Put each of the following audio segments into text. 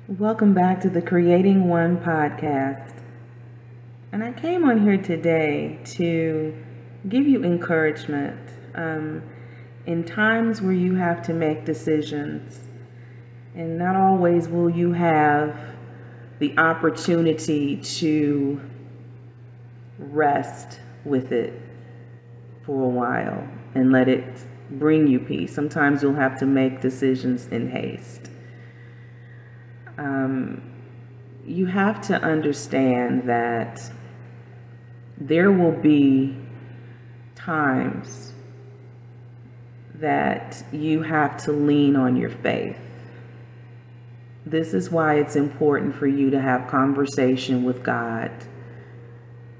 Welcome back to the Creating One podcast. And I came on here today to give you encouragement in times where you have to make decisions. And not always will you have the opportunity to rest with it for a while and let it bring you peace. Sometimes you'll have to make decisions in haste. You have to understand that there will be times that you have to lean on your faith. This is why it's important for you to have conversation with God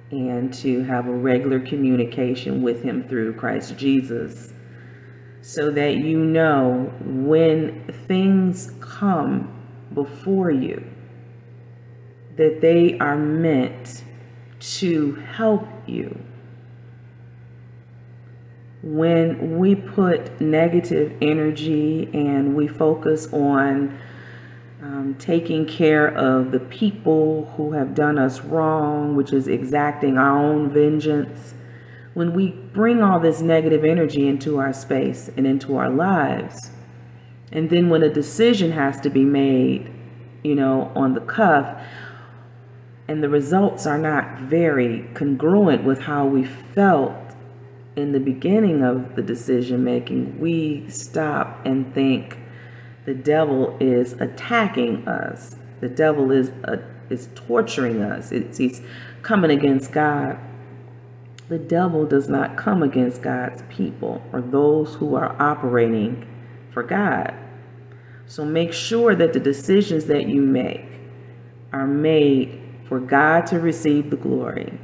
and to have a regular communication with Him through Christ Jesus, so that you know when things come before you that they are meant to help you. When we put negative energy and we focus on taking care of the people who have done us wrong, which is exacting our own vengeance, when we bring all this negative energy into our space and into our lives, and then when a decision has to be made, on the cuff, and the results are not very congruent with how we felt in the beginning of the decision making, we stop and think the devil is attacking us. The devil is torturing us. He's coming against God. The devil does not come against God's people or those who are operating for God. So make sure that the decisions that you make are made for God to receive the glory.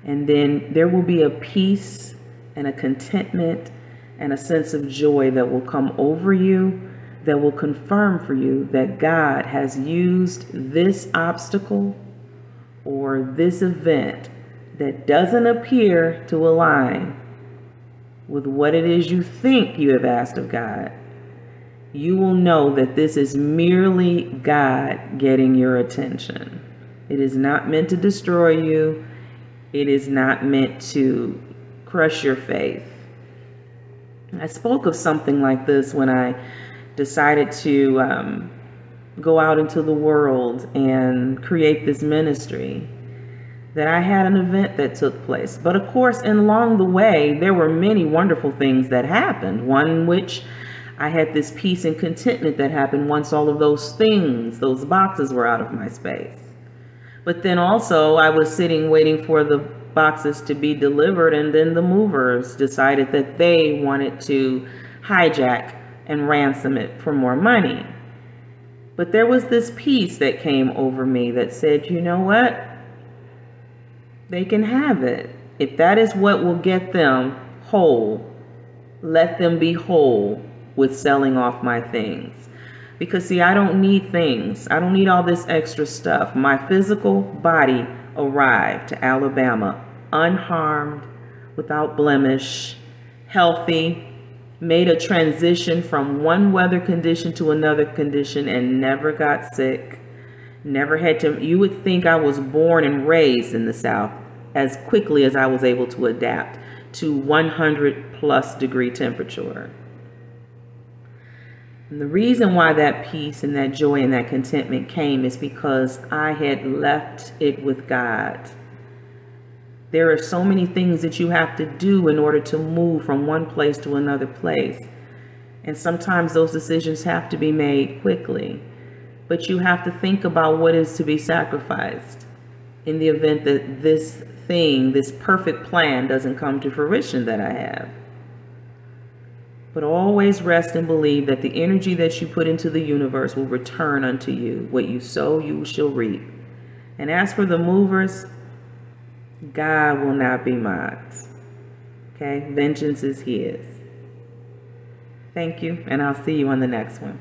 And then there will be a peace and a contentment and a sense of joy that will come over you, that will confirm for you that God has used this obstacle or this event that doesn't appear to align with what it is you think you have asked of God. You will know that this is merely God getting your attention. It is not meant to destroy you. It is not meant to crush your faith. I spoke of something like this when I decided to go out into the world and create this ministry, that I had an event that took place. But of course, along the way, there were many wonderful things that happened. One in which I had this peace and contentment that happened once all of those things, those boxes were out of my space. But then also I was sitting waiting for the boxes to be delivered, and then the movers decided that they wanted to hijack and ransom it for more money. But there was this peace that came over me that said, you know what? They can have it. If that is what will get them whole, let them be whole with selling off my things. Because see, I don't need things. I don't need all this extra stuff. My physical body arrived to Alabama unharmed, without blemish, healthy, made a transition from one weather condition to another condition and never got sick. Never had to, you would think I was born and raised in the South as quickly as I was able to adapt to 100+ degree temperature. And the reason why that peace and that joy and that contentment came is because I had left it with God. There are so many things that you have to do in order to move from one place to another place. And sometimes those decisions have to be made quickly. But you have to think about what is to be sacrificed in the event that this thing, this perfect plan, doesn't come to fruition that I have. But always rest and believe that the energy that you put into the universe will return unto you. What you sow, you shall reap. And as for the movers, God will not be mocked. Okay? Vengeance is His. Thank you, and I'll see you on the next one.